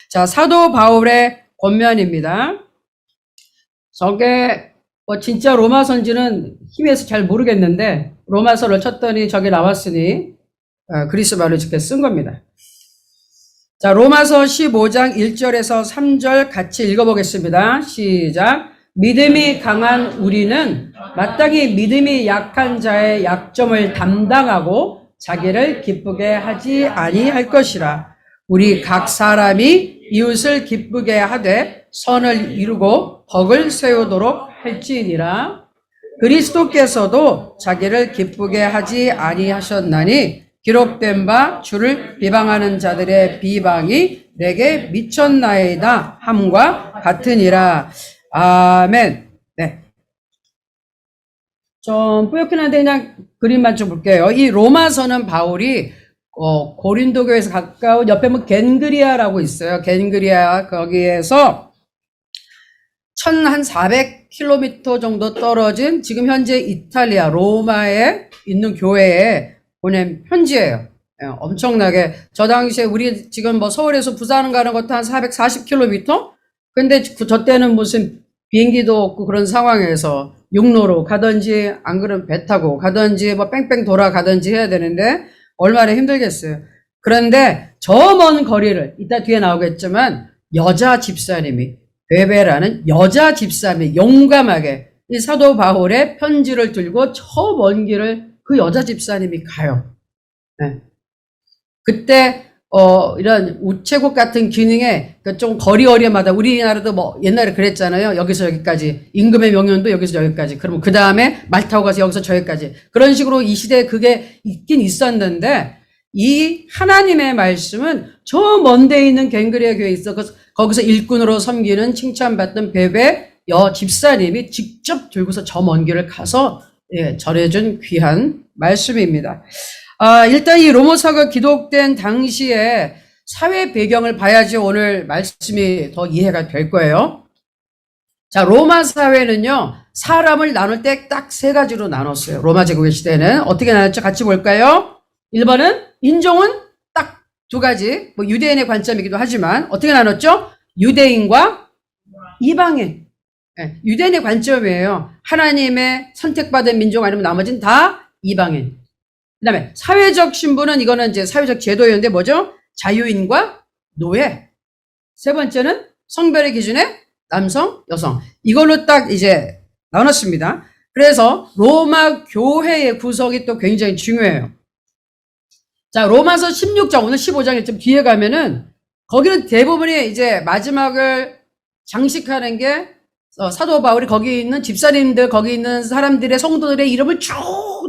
자, 사도 바울의 권면입니다. 저게 진짜 로마서인지는 희미해서 잘 모르겠는데 로마서를 쳤더니 저게 나왔으니 그리스 말로 직접 쓴 겁니다. 자, 로마서 15장 1절에서 3절 같이 읽어보겠습니다. 시작. 믿음이 강한 우리는 마땅히 믿음이 약한 자의 약점을 담당하고 자기를 기쁘게 하지 아니할 것이라. 우리 각 사람이 이웃을 기쁘게 하되 선을 이루고 덕을 세우도록 할지니라. 그리스도께서도 자기를 기쁘게 하지 아니하셨나니 기록된 바 주를 비방하는 자들의 비방이 내게 미쳤나이다 함과 같으니라. 아멘. 네. 좀 뿌옇긴 한데 그냥 그림만 좀 볼게요. 이 로마서는 바울이 고린도 교회에서 가까운 옆에 뭐 겐그리아라고 있어요. 겐그리아 거기에서 1400km 정도 떨어진 지금 현재 이탈리아 로마에 있는 교회에 보낸 편지예요. 엄청나게 저 당시에 우리 지금 뭐 서울에서 부산 가는 것도 한 440km? 근데 저 때는 무슨 비행기도 없고 그런 상황에서 육로로 가든지 안 그러면 배 타고 가든지 뭐 뺑뺑 돌아가든지 해야 되는데 얼마나 힘들겠어요. 그런데 저 먼 거리를 이따 뒤에 나오겠지만 여자 집사님이 베베라는 여자 집사님이 용감하게 이 사도 바울의 편지를 들고 저 먼 길을 그 여자 집사님이 가요. 네. 그때 이런 우체국 같은 기능에 좀 거리마다 우리나라도 뭐 옛날에 그랬잖아요. 여기서 여기까지 임금의 명령도 여기서 여기까지. 그러면 그 다음에 말 타고 가서 여기서 저기까지. 그런 식으로 이 시대에 그게 있긴 있었는데 이 하나님의 말씀은 저 먼 데 있는 갱그리아 교회에 있어 거기서 일꾼으로 섬기는 칭찬받던 베베 여 집사님이 직접 들고서 저 먼 길을 가서 전해준 귀한 말씀입니다. 일단 이 로마서가 기록된 당시에 사회 배경을 봐야지 오늘 말씀이 더 이해가 될 거예요. 자, 로마 사회는요, 사람을 나눌 때 딱 세 가지로 나눴어요. 로마 제국의 시대는. 어떻게 나눴죠? 같이 볼까요? 1번은 인종은 딱 두 가지, 뭐 유대인의 관점이기도 하지만 어떻게 나눴죠? 유대인과 이방인. 유대인의 관점이에요. 하나님의 선택받은 민족 아니면 나머지는 다 이방인. 그 다음에 사회적 신분은 이거는 이제 사회적 제도였는데 뭐죠? 자유인과 노예. 세 번째는 성별의 기준에 남성, 여성. 이걸로 딱 이제 나눴습니다. 그래서 로마 교회의 구성이 또 굉장히 중요해요. 자, 로마서 16장, 오늘 15장에 좀 뒤에 가면은 거기는 대부분이 이제 마지막을 장식하는 게 사도 바울이 거기 있는 집사님들, 거기 있는 사람들의 성도들의 이름을 쭉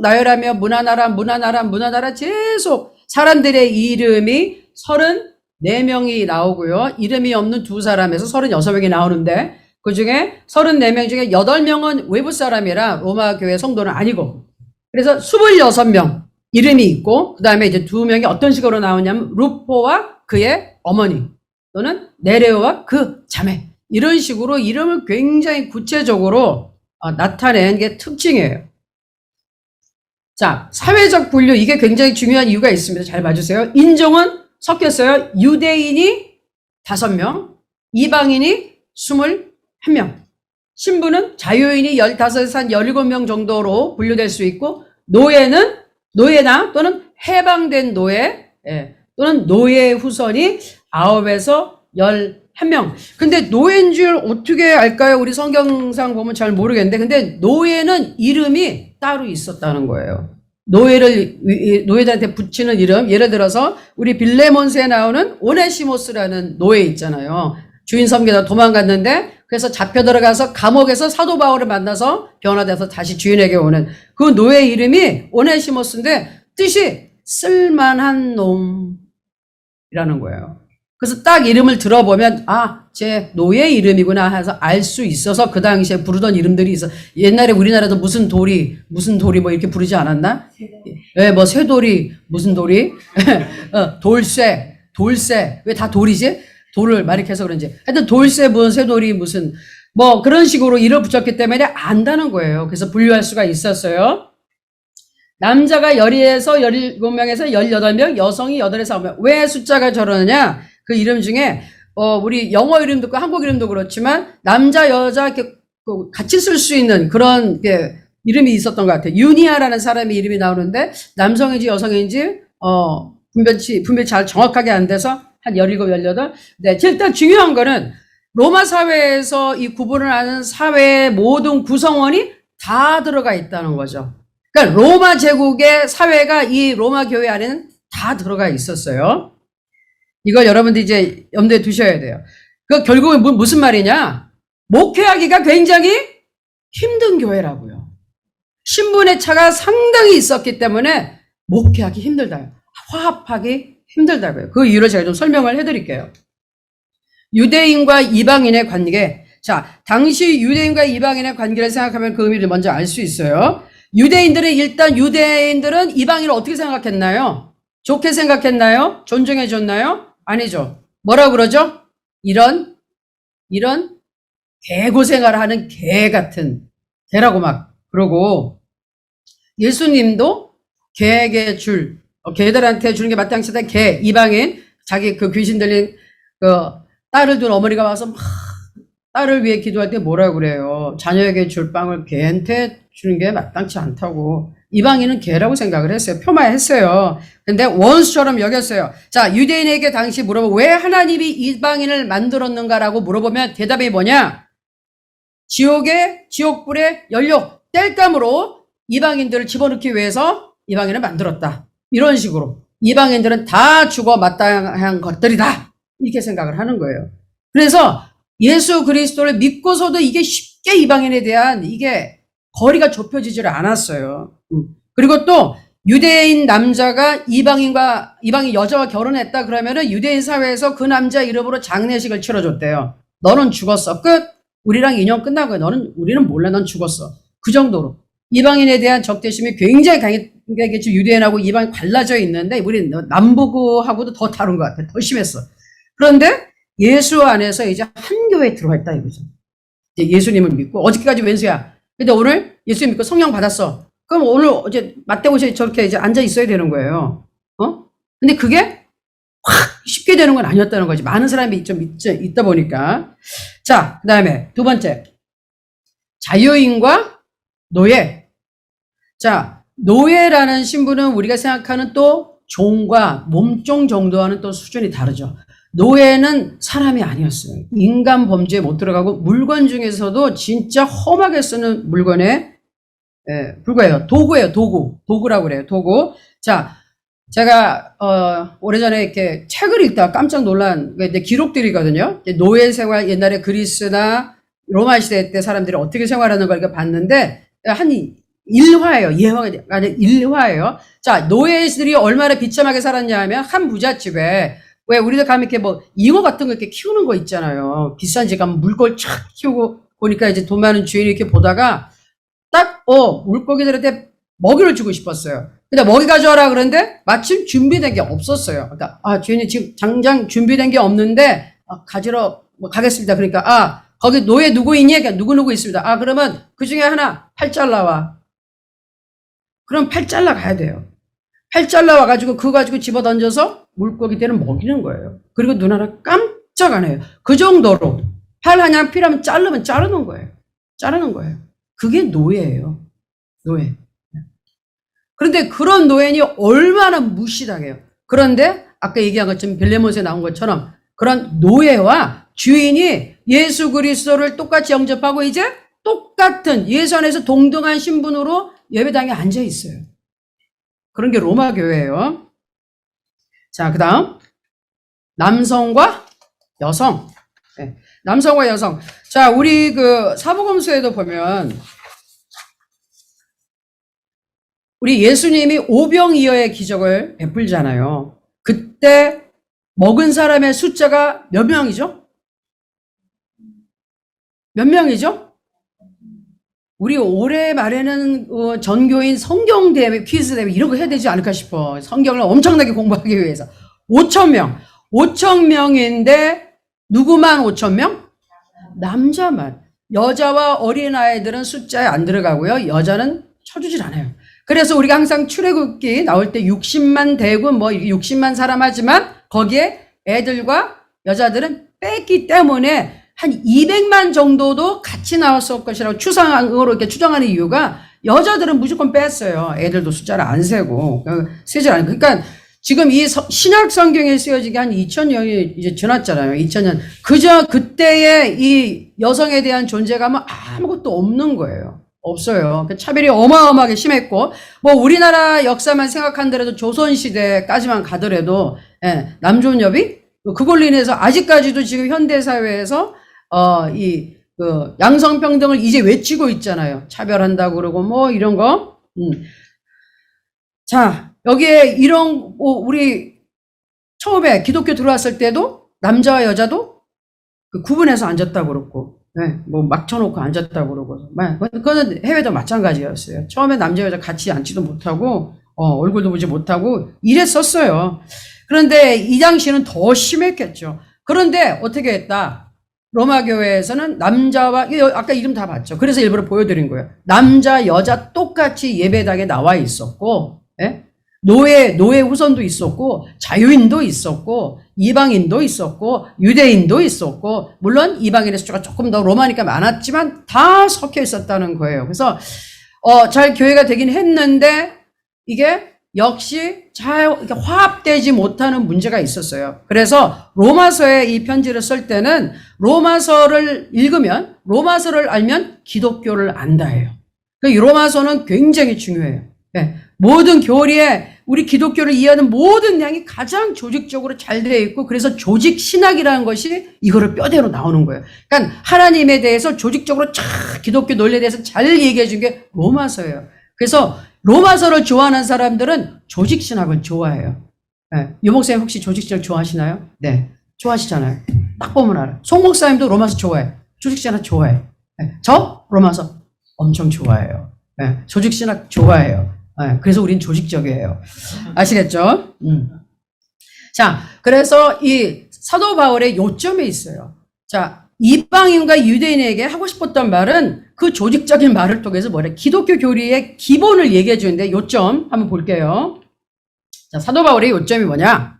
나열하며 문하나라 계속 사람들의 이름이 34명이 나오고요. 이름이 없는 두 사람에서 36명이 나오는데 그 중에 34명 중에 8명은 외부 사람이라 로마 교회 성도는 아니고 그래서 26명 이름이 있고 그 다음에 이제 2명이 어떤 식으로 나오냐면 루포와 그의 어머니 또는 네레오와 그 자매 이런 식으로 이름을 굉장히 구체적으로 나타낸 게 특징이에요. 자, 사회적 분류 이게 굉장히 중요한 이유가 있습니다. 잘 봐주세요. 인종은 섞였어요. 유대인이 5명, 이방인이 21명. 신분은 자유인이 15에서 한 17명 정도로 분류될 수 있고 노예는 노예나 또는 해방된 노예 또는 노예 후손이 9에서 11명. 근데 노예인 줄 어떻게 알까요? 우리 성경상 보면 잘 모르겠는데 근데 노예는 이름이 따로 있었다는 거예요. 노예들한테 붙이는 이름 예를 들어서 우리 빌레몬스에 나오는 오네시모스라는 노예 있잖아요. 주인 섬기다 도망갔는데 그래서 잡혀 들어가서 감옥에서 사도 바울을 만나서 변화돼서 다시 주인에게 오는 그 노예 이름이 오네시모스인데 뜻이 쓸만한 놈이라는 거예요. 그래서 딱 이름을 들어보면 쟤 노예 이름이구나 해서 알 수 있어서 그 당시에 부르던 이름들이 있어. 옛날에 우리나라도 무슨 도리 뭐 이렇게 부르지 않았나? 뭐 쇠돌이 무슨 돌이 돌쇠 왜 다 돌이지? 돌을 말이해서 그런지 하여튼 돌쇠 무슨 쇠돌이 무슨 뭐 그런 식으로 이름을 붙였기 때문에 안다는 거예요. 그래서 분류할 수가 있었어요. 남자가 12에서 17명에서 18명, 여성이 8에서 9명. 왜 숫자가 저러느냐? 그 이름 중에 우리 영어 이름도 그렇고 한국 이름도 그렇지만 남자 여자 이렇게 같이 쓸 수 있는 그런 이름이 있었던 것 같아요. 유니아라는 사람의 이름이 나오는데 남성인지 여성인지 분별 잘 정확하게 안 돼서 한 17, 18. 네, 일단 중요한 거는 로마 사회에서 이 구분을 하는 사회의 모든 구성원이 다 들어가 있다는 거죠. 그러니까 로마 제국의 사회가 이 로마 교회 안에는 다 들어가 있었어요. 이걸 여러분들 이제 염두에 두셔야 돼요. 그 결국은 무슨 말이냐? 목회하기가 굉장히 힘든 교회라고요. 신분의 차가 상당히 있었기 때문에 목회하기 힘들다요. 화합하기 힘들다고요. 그 이유를 제가 좀 설명을 해드릴게요. 유대인과 이방인의 관계. 자, 당시 유대인과 이방인의 관계를 생각하면 그 의미를 먼저 알 수 있어요. 유대인들은 이방인을 어떻게 생각했나요? 좋게 생각했나요? 존중해줬나요? 아니죠. 뭐라고 그러죠? 이런 개고생을 하는 개 같은 개라고 막 그러고, 예수님도 개에게 개들한테 주는 게 마땅치다. 개, 이방인, 자기 그 귀신 들린 딸을 둔 어머니가 와서 막 딸을 위해 기도할 때 뭐라고 그래요? 자녀에게 줄 빵을 개한테 주는 게 마땅치 않다고. 이방인은 개라고 생각을 했어요. 폄하했어요. 근데 원수처럼 여겼어요. 자, 유대인에게 당시 물어보고 왜 하나님이 이방인을 만들었는가라고 물어보면 대답이 뭐냐? 지옥불에 연료, 땔감으로 이방인들을 집어넣기 위해서 이방인을 만들었다. 이런 식으로. 이방인들은 다 죽어 마땅한 것들이다. 이렇게 생각을 하는 거예요. 그래서 예수 그리스도를 믿고서도 이게 쉽게 이방인에 대한 이게 거리가 좁혀지질 않았어요. 그리고 또 유대인 남자가 이방인 여자와 결혼했다 그러면은 유대인 사회에서 그 남자 이름으로 장례식을 치러줬대요. 너는 죽었어. 끝. 우리랑 인연 끝난 거야. 우리는 몰라. 넌 죽었어. 그 정도로. 이방인에 대한 적대심이 굉장히 강하게 유대인하고 이방인 갈라져 있는데 우리 남부하고도 더 다른 것 같아. 더 심했어. 그런데 예수 안에서 이제 한 교회에 들어와 있다 이거죠. 이제 예수님을 믿고 어저께까지 왼수야. 근데 오늘 예수님 믿고 성령 받았어. 그럼 오늘 이제 맞대고서 저렇게 이제 앉아 있어야 되는 거예요. 근데 그게 확 쉽게 되는 건 아니었다는 거지. 많은 사람이 좀 있다 보니까. 자, 그 다음에 두 번째. 자유인과 노예. 자, 노예라는 신분은 우리가 생각하는 또 종과 몸종 정도와는 또 수준이 다르죠. 노예는 사람이 아니었어요. 인간 범죄에 못 들어가고 물건 중에서도 진짜 험하게 쓰는 물건에 불과해요. 도구예요. 도구라고 그래요. 도구. 자, 제가 오래전에 이렇게 책을 읽다가 깜짝 놀란 기록들이거든요. 노예 생활, 옛날에 그리스나 로마 시대 때 사람들이 어떻게 생활하는 걸 봤는데 한 일화예요. 예화가 아니 일화예요. 자, 노예들이 얼마나 비참하게 살았냐 하면 한 부잣집에 왜 우리도 가면 이렇게 뭐 잉어 같은 거 이렇게 키우는 거 있잖아요. 비싼 집 가면 물고기 촥 키우고 보니까 이제 돈 많은 주인이 이렇게 보다가 딱 물고기들한테 먹이를 주고 싶었어요. 근데 먹이 가져와라 그러는데 마침 준비된 게 없었어요. 그러니까 주인이 지금 당장 준비된 게 없는데 가지러 가겠습니다. 그러니까 거기 노예 누구 있니? 그러니까 누구 있습니다. 그러면 그 중에 하나 팔 잘라와. 그럼 팔 잘라 가야 돼요. 팔 잘라 와가지고 그거 가지고 집어 던져서 물고기들은 먹이는 거예요. 그리고 눈 하나 깜짝 안 해요. 그 정도로 팔 하나 필요하면 자르는 거예요. 그게 노예예요. 노예. 그런데 그런 노예니 얼마나 무시당해요. 그런데 아까 얘기한 것처럼 빌레몬스에 나온 것처럼 그런 노예와 주인이 예수 그리스도를 똑같이 영접하고 이제 똑같은 예수 안에서 동등한 신분으로 예배당에 앉아 있어요. 그런 게 로마 교회예요. 자, 그 다음 남성과 여성. 네, 남성과 여성. 자, 우리 그 사복음서에도 보면 우리 예수님이 오병이어의 기적을 베풀잖아요. 그때 먹은 사람의 숫자가 몇 명이죠? 몇 명이죠? 우리 올해 말에는 전교인 성경대회, 퀴즈대회 이런 거 해야 되지 않을까 싶어. 성경을 엄청나게 공부하기 위해서. 5,000명. 5,000명인데 누구만 5,000명? 남자만. 여자와 어린아이들은 숫자에 안 들어가고요. 여자는 쳐주질 않아요. 그래서 우리가 항상 출애굽기 나올 때 60만 대군 60만 사람 하지만 거기에 애들과 여자들은 뺐기 때문에 한 200만 정도도 같이 나왔을 것이라고 추상으로 이렇게 추정하는 이유가 여자들은 무조건 뺐어요. 애들도 숫자를 안 세고 세질 않고. 그러니까 지금 이 신약 성경에 쓰여지게 한 2000년이 이제 지났잖아요. 2000년. 그때의 이 여성에 대한 존재감은 아무것도 없는 거예요. 없어요. 차별이 어마어마하게 심했고, 뭐 우리나라 역사만 생각한더라도 조선시대까지만 가더라도, 남존여비? 그걸로 인해서 아직까지도 지금 현대사회에서, 양성평등을 이제 외치고 있잖아요. 차별한다고 그러고, 뭐 이런 거. 자, 여기에 우리 처음에 기독교 들어왔을 때도 남자와 여자도 구분해서 앉았다고 그러고, 뭐 막 쳐놓고 앉았다고 그러고, 그거는 해외도 마찬가지였어요. 처음에 남자 여자 같이 앉지도 못하고, 얼굴도 보지 못하고 이랬었어요. 그런데 이 당시는 더 심했겠죠. 그런데 어떻게 했다? 로마 교회에서는 남자와, 아까 이름 다 봤죠. 그래서 일부러 보여드린 거예요. 남자 여자 똑같이 예배당에 나와 있었고, 노예 후손도 있었고, 자유인도 있었고, 이방인도 있었고, 유대인도 있었고, 물론 이방인의 숫자가 조금 더 로마니까 많았지만 다 섞여 있었다는 거예요. 그래서, 잘 교회가 되긴 했는데, 이게 역시 잘 화합되지 못하는 문제가 있었어요. 그래서 로마서에 이 편지를 쓸 때는 로마서를 알면 기독교를 안다예요. 이 로마서는 굉장히 중요해요. 모든 교리에 우리 기독교를 이해하는 모든 내용이 가장 조직적으로 잘 되어 있고, 그래서 조직 신학이라는 것이 이거를 뼈대로 나오는 거예요. 그러니까 하나님에 대해서 조직적으로 기독교 논리에 대해서 잘 얘기해 준 게 로마서예요. 그래서 로마서를 좋아하는 사람들은 조직 신학을 좋아해요. 유 목사님 혹시 조직 신학 좋아하시나요? 네, 좋아하시잖아요. 딱 보면 알아요. 송 목사님도 로마서 좋아해. 조직 신학 좋아해. 저 로마서 엄청 좋아해요. 조직 신학 좋아해요. 그래서 우린 조직적이에요. 아시겠죠? 자, 그래서 이 사도 바울의 요점이 있어요. 자, 이방인과 유대인에게 하고 싶었던 말은 그 조직적인 말을 통해서 기독교 교리의 기본을 얘기해 주는데, 요점 한번 볼게요. 자, 사도 바울의 요점이 뭐냐?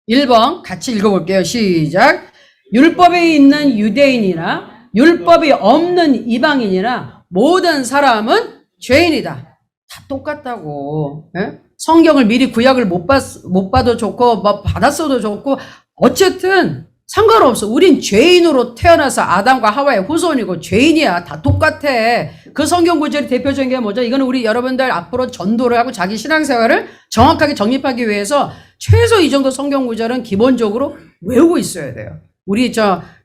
1번 같이 읽어볼게요. 시작. 율법에 있는 유대인이나 율법이 없는 이방인이나 모든 사람은 죄인이다. 다 똑같다고. 성경을 미리 구약을 못 봐도 좋고, 뭐 받았어도 좋고, 어쨌든 상관없어. 우린 죄인으로 태어나서 아담과 하와의 후손이고 죄인이야. 다 똑같아. 그 성경 구절이 대표적인 게 뭐죠? 이거는 우리 여러분들 앞으로 전도를 하고 자기 신앙생활을 정확하게 정립하기 위해서 최소 이 정도 성경 구절은 기본적으로 외우고 있어야 돼요. 우리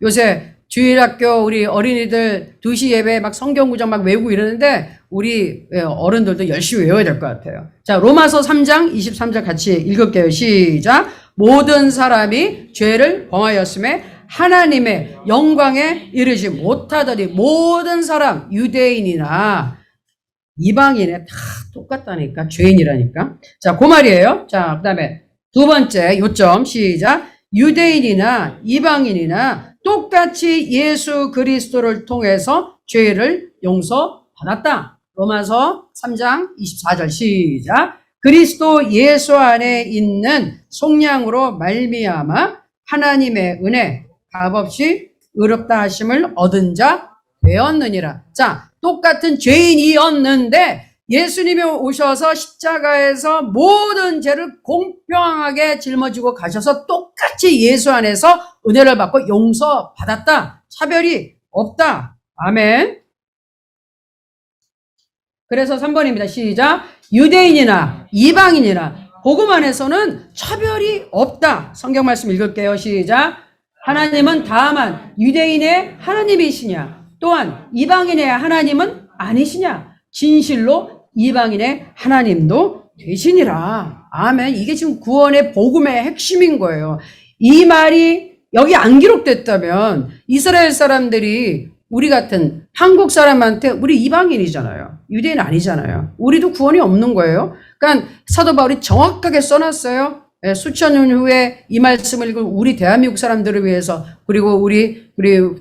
요새 주일학교 우리 어린이들 2시 예배 막 성경 구절 막 외우고 이러는데, 우리 어른들도 열심히 외워야 될 것 같아요. 자, 로마서 3장 23절 같이 읽을게요. 시작. 모든 사람이 죄를 범하였음에 하나님의 영광에 이르지 못하더니, 모든 사람, 유대인이나 이방인에 다 똑같다니까. 죄인이라니까. 자, 그 말이에요. 자, 그 다음에 두 번째 요점. 시작. 유대인이나 이방인이나 똑같이 예수 그리스도를 통해서 죄를 용서받았다. 로마서 3장 24절 시작. 그리스도 예수 안에 있는 속량으로 말미암아 하나님의 은혜 값없이 의롭다 하심을 얻은 자 되었느니라. 자, 똑같은 죄인이었는데 예수님이 오셔서 십자가에서 모든 죄를 공평하게 짊어지고 가셔서 똑같이 예수 안에서 은혜를 받고 용서받았다. 차별이 없다. 아멘. 그래서 3번입니다. 시작. 유대인이나 이방인이나 복음 안에서는 차별이 없다. 성경 말씀 읽을게요. 시작. 하나님은 다만 유대인의 하나님이시냐, 또한 이방인의 하나님은 아니시냐, 진실로 이방인의 하나님도 되시니라. 아멘. 이게 지금 구원의 복음의 핵심인 거예요. 이 말이 여기 안 기록됐다면 이스라엘 사람들이 우리 같은 한국 사람한테, 우리 이방인이잖아요. 유대인 아니잖아요. 우리도 구원이 없는 거예요. 그러니까 사도 바울이 정확하게 써놨어요. 수천 년 후에 이 말씀을 읽은 우리 대한민국 사람들을 위해서, 그리고 우리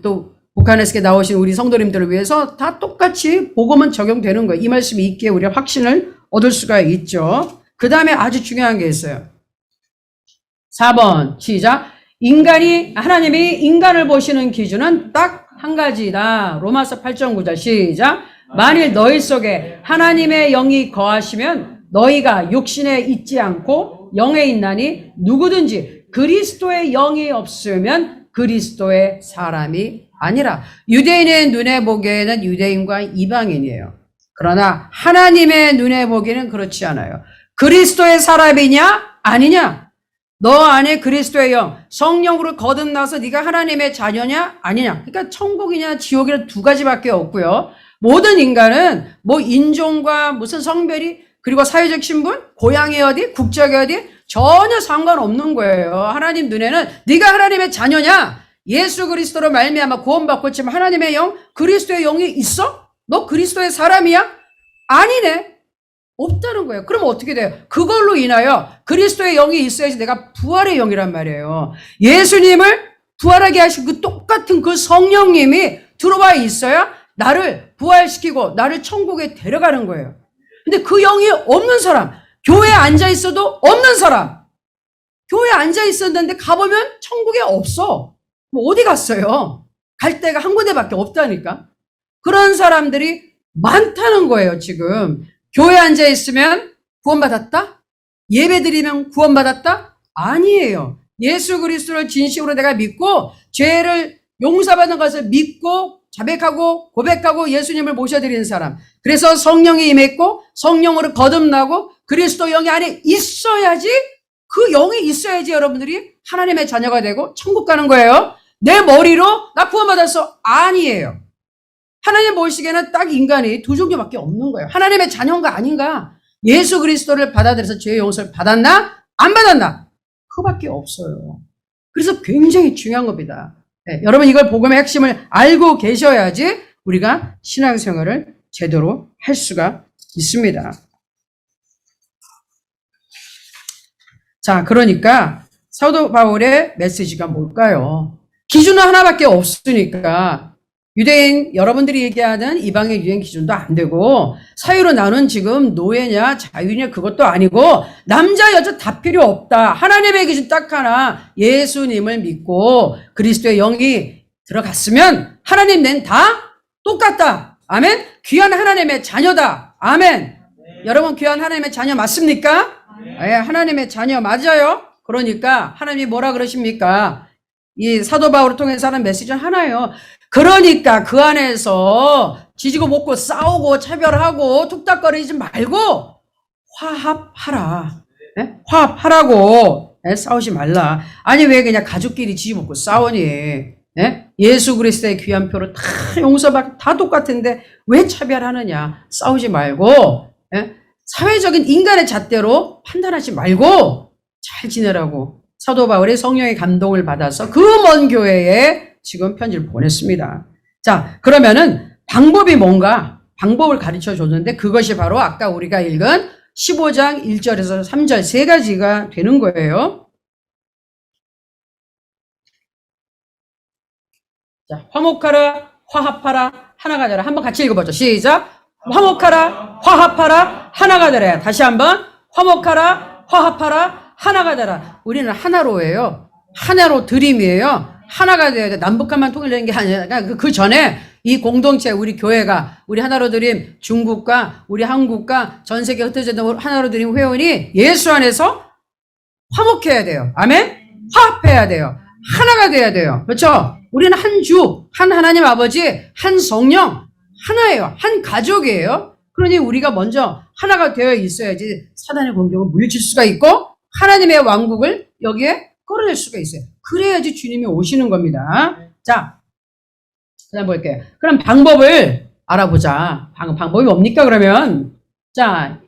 또 북한에서 나오신 우리 성도님들을 위해서 다 똑같이 복음은 적용되는 거예요. 이 말씀이 있기에 우리가 확신을 얻을 수가 있죠. 그 다음에 아주 중요한 게 있어요. 4번 시작. 하나님이 인간을 보시는 기준은 딱 한 가지다. 로마서 8.9절 시작. 만일 너희 속에 하나님의 영이 거하시면 너희가 육신에 있지 않고 영에 있나니 누구든지 그리스도의 영이 없으면 그리스도의 사람이 아니라. 유대인의 눈에 보기에는 유대인과 이방인이에요. 그러나 하나님의 눈에 보기에는 그렇지 않아요. 그리스도의 사람이냐 아니냐? 너 안에 그리스도의 영, 성령으로 거듭나서 네가 하나님의 자녀냐 아니냐? 그러니까 천국이냐 지옥이냐 두 가지밖에 없고요. 모든 인간은 뭐 인종과 무슨 성별이 그리고 사회적 신분, 고향이 어디, 국적이 어디 전혀 상관없는 거예요. 하나님 눈에는 네가 하나님의 자녀냐? 예수 그리스도로 말미암아 구원받고 있지만 하나님의 영, 그리스도의 영이 있어? 너 그리스도의 사람이야? 아니네. 없다는 거예요. 그럼 어떻게 돼요? 그걸로 인하여 그리스도의 영이 있어야지 내가 부활의 영이란 말이에요. 예수님을 부활하게 하신 그 똑같은 그 성령님이 들어와 있어야 나를 부활시키고 나를 천국에 데려가는 거예요. 근데 그 영이 없는 사람, 교회에 앉아 있어도 없는 사람, 교회에 앉아 있었는데 가보면 천국에 없어. 뭐 어디 갔어요? 갈 데가 한 군데밖에 없다니까. 그런 사람들이 많다는 거예요, 지금. 교회에 앉아 있으면 구원받았다? 예배 드리면 구원받았다? 아니에요. 예수 그리스도를 진심으로 내가 믿고 죄를 용서받는 것을 믿고 자백하고 고백하고 예수님을 모셔드리는 사람. 그래서 성령이 임했고 성령으로 거듭나고 그리스도 영이 안에 있어야지, 그 영이 있어야지 여러분들이 하나님의 자녀가 되고 천국 가는 거예요. 내 머리로 나 구원받았어. 아니에요. 하나님 보시기에는 딱 인간이 두 종류밖에 없는 거예요. 하나님의 자녀인가 아닌가? 예수 그리스도를 받아들여서 죄의 용서를 받았나? 안 받았나? 그거밖에 없어요. 그래서 굉장히 중요한 겁니다. 네, 여러분 이걸 복음의 핵심을 알고 계셔야지 우리가 신앙생활을 제대로 할 수가 있습니다. 자, 그러니까 사도 바울의 메시지가 뭘까요? 기준은 하나밖에 없으니까 유대인, 여러분들이 얘기하는 이방의 유대인 기준도 안 되고 사유로 나눈 지금 노예냐 자유냐 그것도 아니고 남자 여자 다 필요 없다. 하나님의 기준 딱 하나, 예수님을 믿고 그리스도의 영이 들어갔으면 하나님 낸 다 똑같다. 아멘. 귀한 하나님의 자녀다. 아멘. 여러분 귀한 하나님의 자녀 맞습니까? 예, 하나님의 자녀 맞아요. 그러니까 하나님이 뭐라 그러십니까? 이 사도 바울을 통해서 하는 메시지는 하나예요. 그러니까 그 안에서 지지고 볶고 싸우고 차별하고 툭닥거리지 말고 화합하라. 네? 화합하라고. 네? 싸우지 말라. 아니 왜 그냥 가족끼리 지지고 볶고 싸우니? 네? 예수 그리스도의 귀한 표로 다 용서받고 다 똑같은데 왜 차별하느냐? 싸우지 말고 네? 사회적인 인간의 잣대로 판단하지 말고 잘 지내라고 사도 바울의 성령의 감동을 받아서 그 먼 교회에 지금 편지를 보냈습니다. 자, 그러면은 방법이 뭔가? 방법을 가르쳐 줬는데 그것이 바로 아까 우리가 읽은 15장 1절에서 3절 세 가지가 되는 거예요. 자, 화목하라, 화합하라, 하나가 되라. 한번 같이 읽어보죠. 시작. 화목하라, 화합하라, 하나가 되라. 다시 한번. 화목하라, 화합하라, 하나가 되라. 우리는 하나로예요. 하나로 드림이에요. 하나가 돼야 돼. 남북한만 통일되는 게 아니라 그 전에 이 공동체, 우리 교회가, 우리 하나로 드림 중국과 우리 한국과 전 세계 흩어져 있는 하나로 드림 회원이 예수 안에서 화목해야 돼요. 아멘? 화합해야 돼요. 하나가 돼야 돼요. 그렇죠? 우리는 한 주, 한 하나님 아버지, 한 성령, 하나예요. 한 가족이에요. 그러니 우리가 먼저 하나가 되어 있어야지 사단의 공격을 물리칠 수가 있고 하나님의 왕국을 여기에 끌어낼 수가 있어요. 그래야지 주님이 오시는 겁니다. 자, 그 다음 볼게요. 그럼 방법을 알아보자. 방법이 뭡니까, 그러면? 자,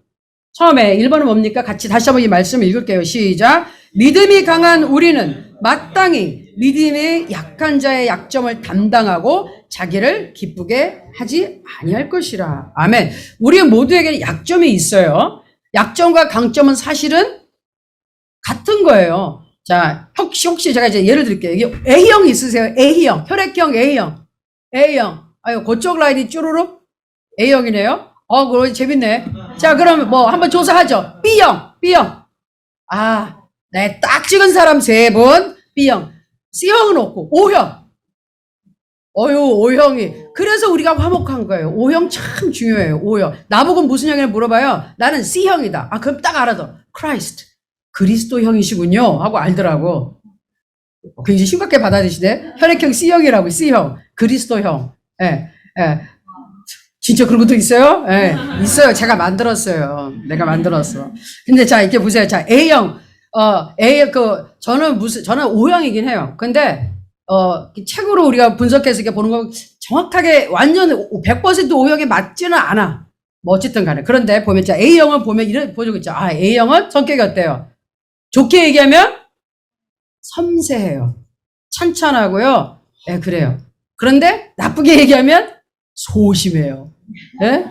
처음에 1번은 뭡니까? 같이 다시 한번 이 말씀을 읽을게요. 시작. 믿음이 강한 우리는 마땅히 믿음의 약한 자의 약점을 담당하고 자기를 기쁘게 하지 아니할 것이라. 아멘. 우리 모두에게 약점이 있어요. 약점과 강점은 사실은 같은 거예요. 자, 혹시 제가 이제 예를 들게요. 이게 A형 있으세요? A형, 혈액형 A형. A형. 아유, 그쪽 라인이 쭈루룩 A형이네요. 그거 재밌네. 자, 그럼 뭐 한번 조사하죠. B형. 아, 네, 딱 찍은 사람 3분. B형. C형은 없고 O형. O형이. 그래서 우리가 화목한 거예요. O형 참 중요해요. O형. 나보고 무슨 형이라고 물어봐요. 나는 C형이다. 아, 그럼 딱 알아서. Christ. 그리스도형이시군요. 하고 알더라고. 굉장히 심각하게 받아들이시네. 혈액형 C형이라고, C형. 그리스도형. 예, 예. 진짜 그런 것도 있어요? 예, 있어요. 제가 만들었어요. 내가 만들었어. 근데 자, 이렇게 보세요. 자, A형. 저는 O형이긴 해요. 근데, 책으로 우리가 분석해서 이렇게 보는 거 정확하게 완전 100% O형에 맞지는 않아. 뭐 어쨌든 간에. 그런데 보면, 자, A형을 보면 이런, 보여주고 있죠. 아, A형은 성격이 어때요? 좋게 얘기하면 섬세해요. 찬찬하고요. 예, 그래요. 그런데 나쁘게 얘기하면 소심해요. 예?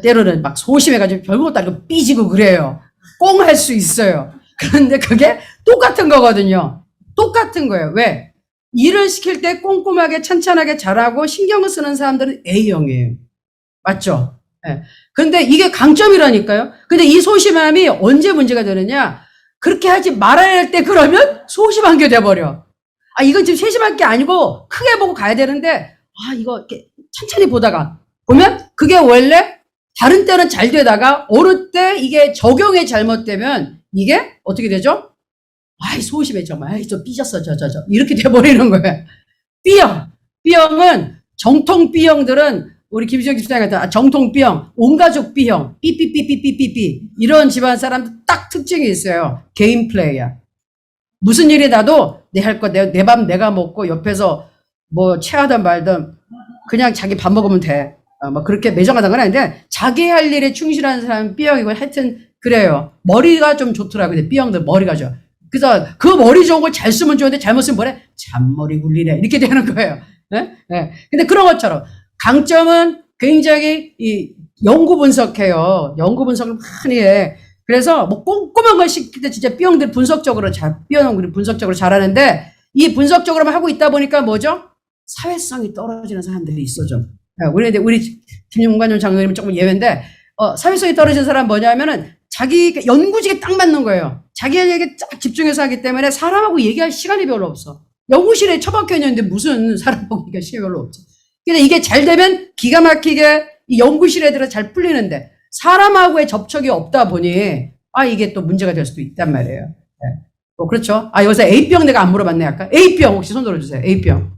때로는 막 소심해가지고 별것도 아니고 삐지고 그래요. 꽁할 수 있어요. 그런데 그게 똑같은 거거든요. 똑같은 거예요. 왜? 일을 시킬 때 꼼꼼하게 찬찬하게 잘하고 신경을 쓰는 사람들은 A형이에요. 맞죠? 예. 근데 이게 강점이라니까요. 근데 이 소심함이 언제 문제가 되느냐? 그렇게 하지 말아야 할 때 그러면 소심한 게 돼버려. 아, 이건 지금 세심할 게 아니고 크게 보고 가야 되는데, 아, 이거 이렇게 천천히 보다가 보면 그게 원래 다른 때는 잘 되다가 어느 때 이게 적용이 잘못되면 이게 어떻게 되죠? 아이, 소심해, 정말. 아이, 좀 삐졌어, 이렇게 돼버리는 거예요. B형. B형은 정통 B형들은 우리 김지영 집사님 같은 정통 B형, 온가족 B형, 삐삐삐삐삐삐삐 이런 집안 사람들 딱 특징이 있어요. 개인 플레이야. 무슨 일이 나도 내 할 거, 내 밥 내가 먹고 옆에서 뭐 체하든 말든 그냥 자기 밥 먹으면 돼. 뭐 그렇게 매정하다는 건 아닌데 자기 할 일에 충실한 사람은 B형이고 하여튼 그래요. 머리가 좀 좋더라고요. B형들 머리가 좋아. 그래서 그 머리 좋은 걸 잘 쓰면 좋은데 잘못 쓰면 뭐래? 잔머리 굴리네. 이렇게 되는 거예요. 네? 네. 근데 그런 것처럼 강점은 굉장히 연구 분석해요. 연구 분석을 많이 해. 그래서 뭐 꼼꼼한 걸 시킬 때 진짜 B형들 B형들이 분석적으로 잘하는데 이 분석적으로만 하고 있다 보니까 뭐죠? 사회성이 떨어지는 사람들이 있어 좀. 우리 김용관님 장로님은 조금 예외인데 사회성이 떨어지는 사람 뭐냐면은 자기 연구직에 딱 맞는 거예요. 자기에게 딱 집중해서 하기 때문에 사람하고 얘기할 시간이 별로 없어. 연구실에 처박혀 있는데 무슨 사람하고 얘기할 시간이 별로 없지. 근데 이게 잘 되면 기가 막히게 이 연구실 애들은 잘 풀리는데 사람하고의 접촉이 없다 보니 이게 또 문제가 될 수도 있단 말이에요. 네. 뭐 그렇죠. 여기서 A병 내가 안 물어봤네 아까. A병 혹시 손 들어주세요. A병.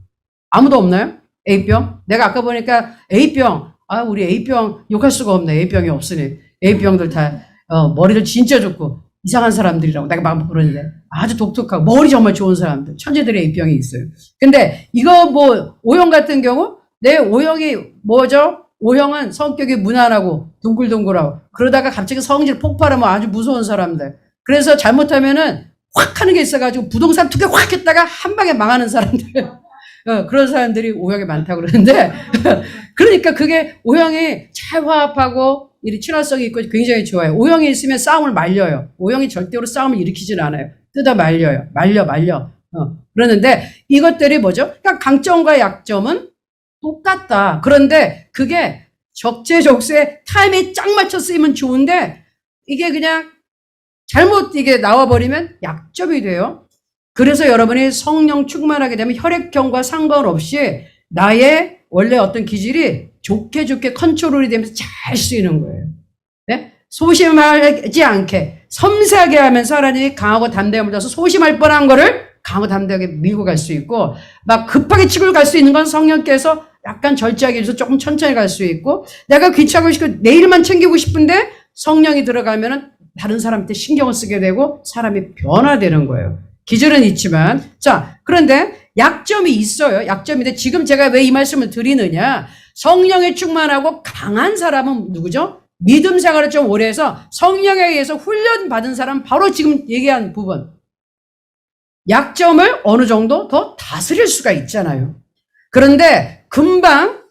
아무도 없나요? A병? 내가 아까 보니까 A병. 우리 A병 욕할 수가 없네. A병이 없으니. A병들 다 머리를 진짜 좋고 이상한 사람들이라고 내가 막 그러는데 아주 독특하고 머리 정말 좋은 사람들. 천재들의 A병이 있어요. 근데 이거 뭐 O형 같은 경우 내 O형이 뭐죠? O형은 성격이 무난하고 둥글둥글하고 그러다가 갑자기 성질 폭발하면 아주 무서운 사람들. 그래서 잘못하면은 확 하는 게 있어가지고 부동산 투기 확 했다가 한 방에 망하는 사람들. 그런 사람들이 O형이 많다고 그러는데 그러니까 그게 O형이 잘 화합하고 이 친화성이 있고 굉장히 좋아요. O형이 있으면 싸움을 말려요. O형이 절대로 싸움을 일으키지는 않아요. 뜯어 말려요. 말려. 그러는데 이것들이 뭐죠? 그러니까 강점과 약점은 똑같다. 그런데 그게 적재적소에 타임에 쫙 맞춰 쓰이면 좋은데 이게 그냥 잘못 이게 나와버리면 약점이 돼요. 그래서 여러분이 성령 충만하게 되면 혈액형과 상관없이 나의 원래 어떤 기질이 좋게 컨트롤이 되면서 잘 쓰이는 거예요. 네? 소심하지 않게 섬세하게 하면서 하나님이 강하고 담대함을 줘서 소심할 뻔한 거를 강하고 담대하게 밀고 갈 수 있고 막 급하게 치고 갈 수 있는 건 성령께서 약간 절제하게 해서 조금 천천히 갈 수 있고 내가 귀찮고 싶고 내일만 챙기고 싶은데 성령이 들어가면은 다른 사람한테 신경을 쓰게 되고 사람이 변화되는 거예요. 기질은 있지만 자 그런데 약점이 있어요. 약점인데 지금 제가 왜 이 말씀을 드리느냐 성령에 충만하고 강한 사람은 누구죠? 믿음 생활을 좀 오래 해서 성령에 의해서 훈련받은 사람 바로 지금 얘기한 부분 약점을 어느 정도 더 다스릴 수가 있잖아요. 그런데 금방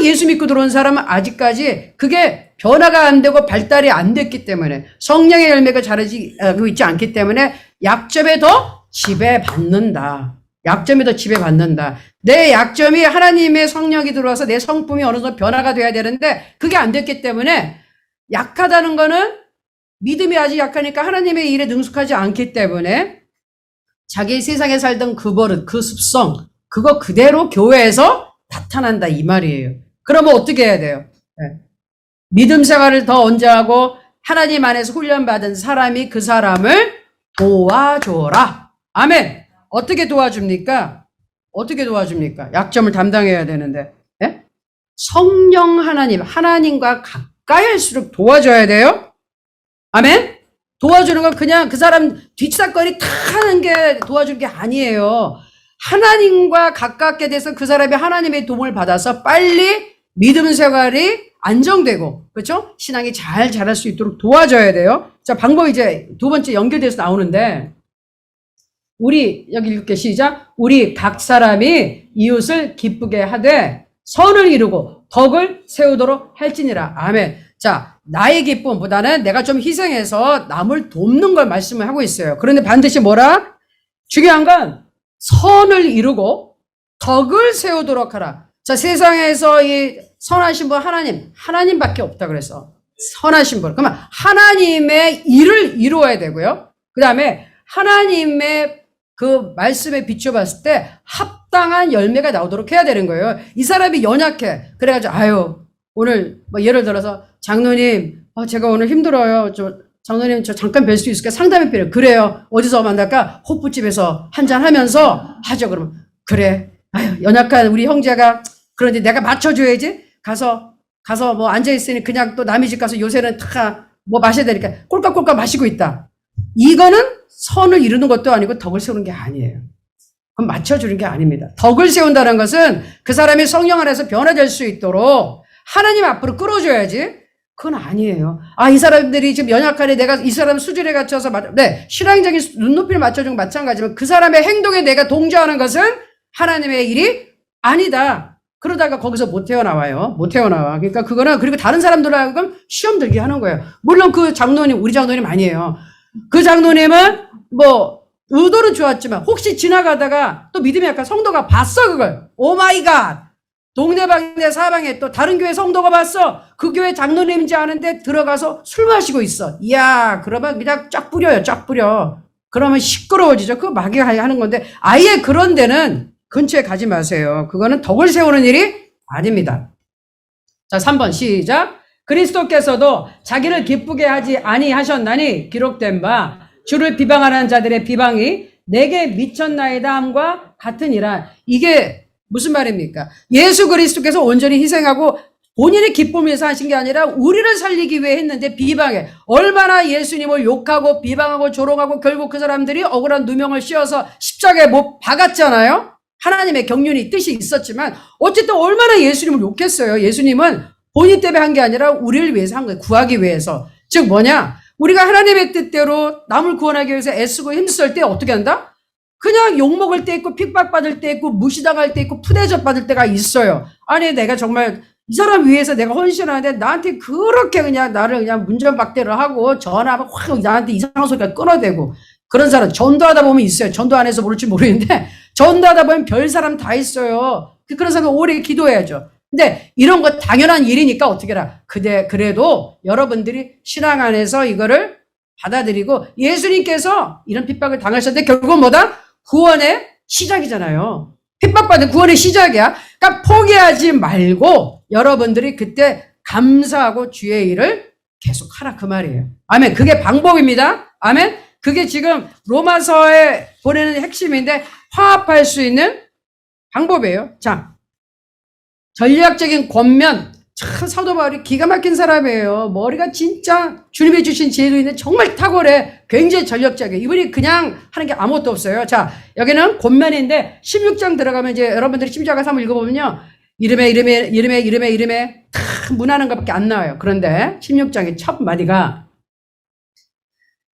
예수 믿고 들어온 사람은 아직까지 그게 변화가 안 되고 발달이 안 됐기 때문에 성령의 열매가 자라지고 있지 않기 때문에 약점에 더 지배받는다. 약점이 더 지배받는다. 내 약점이 하나님의 성령이 들어와서 내 성품이 어느 정도 변화가 돼야 되는데 그게 안 됐기 때문에 약하다는 거는 믿음이 아직 약하니까 하나님의 일에 능숙하지 않기 때문에 자기 세상에 살던 그 버릇, 그 습성, 그거 그대로 교회에서 나타난다 이 말이에요. 그러면 어떻게 해야 돼요? 네. 믿음 생활을 더 언제하고 하나님 안에서 훈련받은 사람이 그 사람을 도와줘라. 아멘. 어떻게 도와줍니까? 어떻게 도와줍니까? 약점을 담당해야 되는데. 네? 성령 하나님과 가까이 할수록 도와줘야 돼요. 아멘. 도와주는 건 그냥 그 사람 뒷사건이 다 하는 게 도와주는 게 아니에요. 하나님과 가깝게 돼서 그 사람이 하나님의 도움을 받아서 빨리 믿음 생활이 안정되고, 그렇죠? 신앙이 잘 자랄 수 있도록 도와줘야 돼요. 자, 방법이 이제 두 번째 연결돼서 나오는데, 우리, 여기 읽을게, 시작. 우리 각 사람이 이웃을 기쁘게 하되 선을 이루고 덕을 세우도록 할지니라. 아멘. 자, 나의 기쁨보다는 내가 좀 희생해서 남을 돕는 걸 말씀을 하고 있어요. 그런데 반드시 뭐라? 중요한 건 선을 이루고 덕을 세우도록 하라. 자, 세상에서 이 선하신 분 하나님밖에 없다 그래서 선하신 분. 그러면 하나님의 일을 이루어야 되고요. 그 다음에 하나님의 그 말씀에 비춰봤을 때 합당한 열매가 나오도록 해야 되는 거예요. 이 사람이 연약해. 그래가지고 오늘 뭐 예를 들어서 장로님 제가 오늘 힘들어요. 장로님 저 잠깐 뵐 수 있을까요? 상담이 필요해요. 그래요. 어디서 만날까? 호프집에서 한잔 하면서 하죠. 그러면 그래. 연약한 우리 형제가 그런데 내가 맞춰줘야지. 가서 뭐 앉아있으니 그냥 또 남의 집 가서 요새는 다 뭐 마셔야 되니까 꼴깍꼴깍 마시고 있다. 이거는 선을 이루는 것도 아니고 덕을 세우는 게 아니에요. 그럼 맞춰주는 게 아닙니다. 덕을 세운다는 것은 그 사람이 성령 안에서 변화될 수 있도록 하나님 앞으로 끌어줘야지. 그건 아니에요. 이 사람들이 지금 연약하네. 내가 이 사람 수준에 갖춰서 네, 신앙적인 눈높이를 맞춰주는 건 마찬가지지만 그 사람의 행동에 내가 동조하는 것은 하나님의 일이 아니다. 그러다가 거기서 못 태어나와요. 못 태어나와. 그러니까 그거는 그리고 다른 사람들하고 시험 들게 하는 거예요. 물론 그 장로님, 우리 장로님 아니에요. 그 장로님은 뭐 의도는 좋았지만 혹시 지나가다가 또 믿음이 약한 성도가 봤어 그걸. 오 마이 갓. 동네방네 사방에 또 다른 교회 성도가 봤어. 그 교회 장로님인지 아는데 들어가서 술 마시고 있어. 이야, 그러면 그냥 쫙 뿌려요. 쫙 뿌려. 그러면 시끄러워지죠. 그거 마귀가 하는 건데 아예 그런 데는 근처에 가지 마세요. 그거는 덕을 세우는 일이 아닙니다. 자, 3번 시작. 그리스도께서도 자기를 기쁘게 하지 아니하셨나니 기록된 바 주를 비방하는 자들의 비방이 내게 미쳤나이다 함과 같으니라. 이게 무슨 말입니까? 예수 그리스도께서 온전히 희생하고 본인의 기쁨을 위해서 하신 게 아니라 우리를 살리기 위해 했는데 비방해. 얼마나 예수님을 욕하고 비방하고 조롱하고 결국 그 사람들이 억울한 누명을 씌워서 십자가에 못 박았잖아요. 하나님의 경륜이 뜻이 있었지만 어쨌든 얼마나 예수님을 욕했어요. 예수님은 본인 때문에 한 게 아니라 우리를 위해서 한 거예요. 구하기 위해서. 즉 뭐냐? 우리가 하나님의 뜻대로 남을 구원하기 위해서 애쓰고 힘쓸 때 어떻게 한다? 그냥 욕먹을 때 있고 핍박받을 때 있고 무시당할 때 있고 푸대접 받을 때가 있어요. 아니 내가 정말 이 사람 위해서 내가 헌신하는데 나한테 그렇게 그냥 나를 그냥 문전박대를 하고 전화하면 확 나한테 이상한 소리가 끊어대고 그런 사람 전도하다 보면 있어요. 전도 안 해서 모를지 모르겠는데 전도하다 보면 별 사람 다 있어요. 그런 사람 오래 기도해야죠. 근데 이런 거 당연한 일이니까 어떻게 해라. 그래도 여러분들이 신앙 안에서 이거를 받아들이고 예수님께서 이런 핍박을 당하셨는데 결국은 뭐다? 구원의 시작이잖아요. 핍박받은 구원의 시작이야. 그러니까 포기하지 말고 여러분들이 그때 감사하고 주의 일을 계속 하라 그 말이에요. 아멘. 그게 방법입니다. 아멘. 그게 지금 로마서에 보내는 핵심인데 화합할 수 있는 방법이에요. 자, 전략적인 권면. 참 사도 바울이 기가 막힌 사람이에요. 머리가 진짜 주님이 주신 지혜도 있는 정말 탁월해. 굉장히 전략적이에요. 이분이 그냥 하는 게 아무것도 없어요. 자, 여기는 권면인데 16장 들어가면 이제 여러분들이 심지어가서 한번 읽어보면요. 이름에 탁 문하는 것밖에 안 나와요. 그런데 16장의 첫 마디가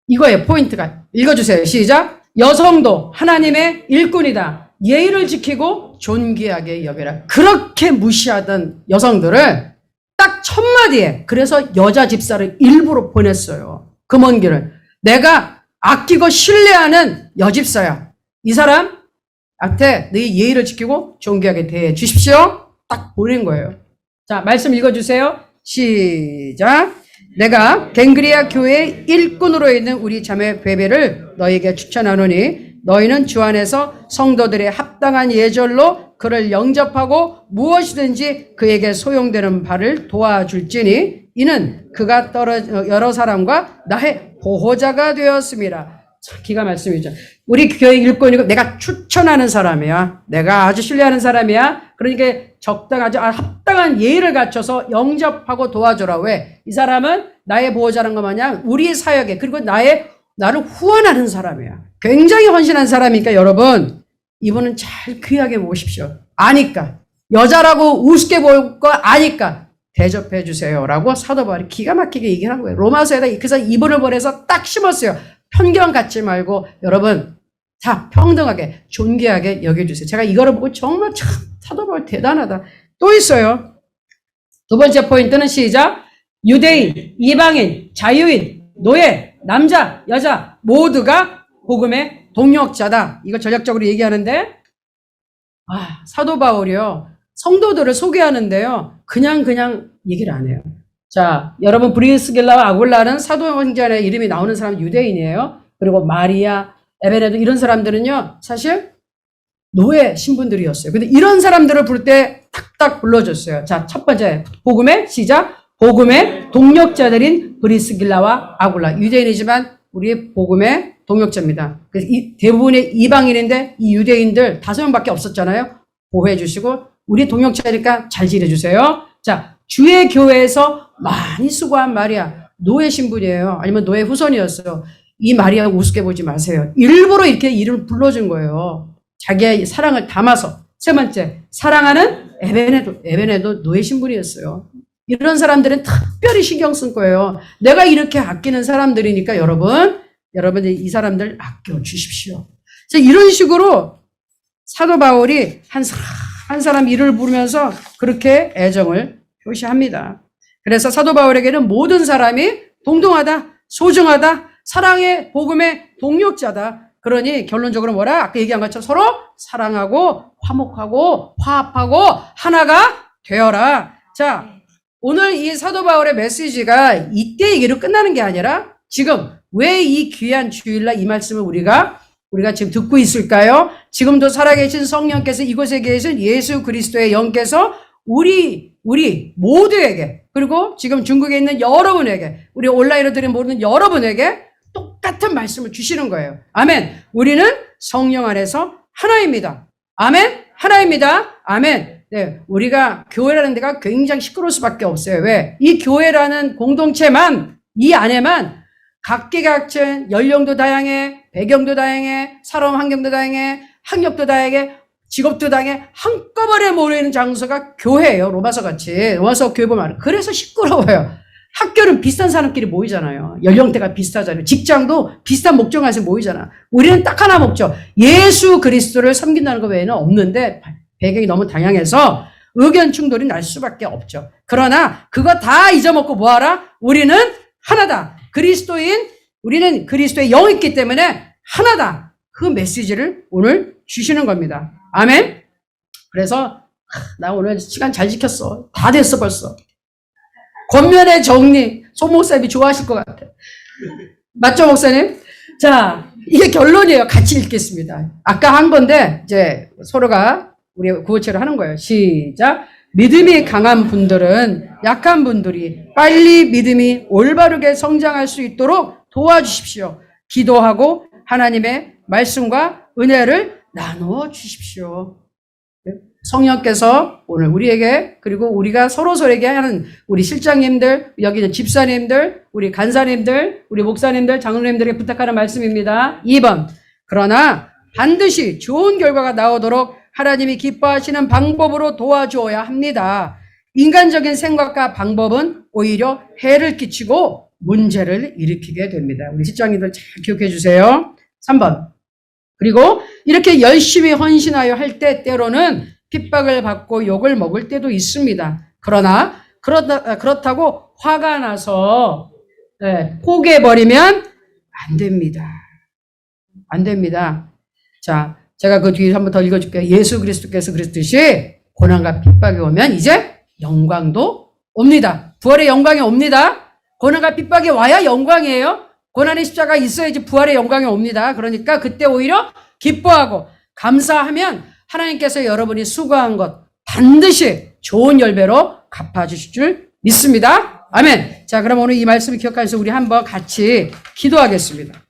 이거예요. 포인트가. 읽어주세요. 시작. 여성도 하나님의 일꾼이다. 예의를 지키고 존귀하게 여겨라. 그렇게 무시하던 여성들을 딱 첫 마디에 그래서 여자 집사를 일부러 보냈어요. 그 먼 길을. 내가 아끼고 신뢰하는 여집사야. 이 사람한테 너희 예의를 지키고 존귀하게 대해 주십시오. 딱 보낸 거예요. 자, 말씀 읽어주세요. 시작. 내가 갱그리아 교회의 일꾼으로 있는 우리 자매 베베를 너에게 추천하노니 너희는 주 안에서 성도들의 합당한 예절로 그를 영접하고 무엇이든지 그에게 소용되는 바를 도와줄지니 이는 그가 여러 사람과 나의 보호자가 되었습니다. 참 기가 말씀이죠. 우리 교회 일꾼이고 내가 추천하는 사람이야. 내가 아주 신뢰하는 사람이야. 그러니까 적당하죠. 합당한 예의를 갖춰서 영접하고 도와줘라. 왜? 이 사람은 나의 보호자라는 것 마냥 우리 사역에 그리고 나를 후원하는 사람이야. 굉장히 헌신한 사람이니까 여러분 이분은 잘 귀하게 모십시오. 아니까 여자라고 우습게 볼 거 아니까 대접해 주세요라고 사도 바울이 기가 막히게 얘기하는 거예요. 로마서에다 그래서 이분을 보내서 딱 심었어요. 편견 갖지 말고 여러분 다 평등하게 존귀하게 여겨주세요. 제가 이거를 보고 정말 참 사도 바울 대단하다. 또 있어요. 두 번째 포인트는 시작. 유대인, 이방인, 자유인, 노예, 남자, 여자 모두가 복음의 동력자다. 이거 전략적으로 얘기하는데 사도 바울이요. 성도들을 소개하는데요. 그냥 얘기를 안 해요. 자, 여러분 브리스길라와 아굴라는 사도 형제의 이름이 나오는 사람은 유대인이에요. 그리고 마리아, 에베네도 이런 사람들은요. 사실 노예 신분들이었어요. 근데 이런 사람들을 부를 때 탁탁 불러줬어요. 자, 첫 번째 복음의 시작. 복음의 동력자들인 브리스길라와 아굴라. 유대인이지만 우리의 복음의 동력자입니다. 그래서 대부분의 이방인인데 이 유대인들 5명밖에 없었잖아요. 보호해 주시고 우리 동력자니까 잘 지내주세요. 자, 주의 교회에서 많이 수고한 마리아, 노예 신분이에요. 아니면 노예 후손이었어요. 이 마리아 우습게 보지 마세요. 일부러 이렇게 이름을 불러준 거예요. 자기의 사랑을 담아서. 세 번째, 사랑하는 에베네도 노예 신분이었어요. 이런 사람들은 특별히 신경 쓴 거예요. 내가 이렇게 아끼는 사람들이니까 여러분들이 이 사람들 아껴주십시오. 이런 식으로 사도 바울이 한 사람 이름을 부르면서 그렇게 애정을 표시합니다. 그래서 사도 바울에게는 모든 사람이 동등하다, 소중하다, 사랑의 복음의 동력자다. 그러니 결론적으로 뭐라? 아까 얘기한 것처럼 서로 사랑하고 화목하고 화합하고 하나가 되어라. 자, 오늘 이 사도 바울의 메시지가 이때 얘기로 끝나는 게 아니라 지금 왜 이 귀한 주일날 이 말씀을 우리가 지금 듣고 있을까요? 지금도 살아계신 성령께서 이곳에 계신 예수 그리스도의 영께서 우리 모두에게 그리고 지금 중국에 있는 여러분에게 우리 온라인으로 들은 모든 여러분에게 똑같은 말씀을 주시는 거예요. 아멘. 우리는 성령 안에서 하나입니다. 아멘. 하나입니다. 아멘. 네, 우리가 교회라는 데가 굉장히 시끄러울 수밖에 없어요. 왜? 이 교회라는 공동체만 이 안에만 각기각층 연령도 다양해, 배경도 다양해, 살아온 환경도 다양해, 학력도 다양해, 직업도 다양해 한꺼번에 모이는 장소가 교회예요. 로마서 같이. 로마서 교회 보면 그래서 시끄러워요. 학교는 비슷한 사람끼리 모이잖아요. 연령대가 비슷하잖아요. 직장도 비슷한 목적에서 모이잖아. 우리는 딱 하나 목적. 예수 그리스도를 섬긴다는 것 외에는 없는데 배경이 너무 다양해서 의견 충돌이 날 수밖에 없죠. 그러나 그거 다 잊어먹고 뭐하라? 우리는 하나다. 우리는 그리스도의 영이 있기 때문에 하나다. 그 메시지를 오늘 주시는 겁니다. 아멘. 그래서 나 오늘 시간 잘 지켰어. 다 됐어 벌써. 권면의 정리. 송 목사님이 좋아하실 것 같아. 맞죠 목사님? 자, 이게 결론이에요. 같이 읽겠습니다. 아까 한 건데 이제 서로가 우리 구호체를 하는 거예요. 시작. 믿음이 강한 분들은 약한 분들이 빨리 믿음이 올바르게 성장할 수 있도록 도와주십시오. 기도하고 하나님의 말씀과 은혜를 나누어 주십시오. 성령께서 오늘 우리에게 그리고 우리가 서로에게 하는 우리 실장님들, 여기 있는 집사님들, 우리 간사님들, 우리 목사님들, 장로님들에게 부탁하는 말씀입니다. 2번. 그러나 반드시 좋은 결과가 나오도록 하나님이 기뻐하시는 방법으로 도와주어야 합니다. 인간적인 생각과 방법은 오히려 해를 끼치고 문제를 일으키게 됩니다. 우리 실장님들 잘 기억해 주세요. 3번. 그리고 이렇게 열심히 헌신하여 할 때 때로는 핍박을 받고 욕을 먹을 때도 있습니다. 그러나 그렇다고 화가 나서 포기해버리면 안 됩니다. 안 됩니다. 자, 제가 그 뒤에 한번 더 읽어줄게요. 예수 그리스도께서 그랬듯이 고난과 핍박이 오면 이제 영광도 옵니다. 부활의 영광이 옵니다. 고난과 핍박이 와야 영광이에요. 고난의 십자가 있어야지 부활의 영광이 옵니다. 그러니까 그때 오히려 기뻐하고 감사하면 하나님께서 여러분이 수고한 것 반드시 좋은 열매로 갚아주실 줄 믿습니다. 아멘. 자, 그럼 오늘 이 말씀을 기억하면서 우리 한번 같이 기도하겠습니다.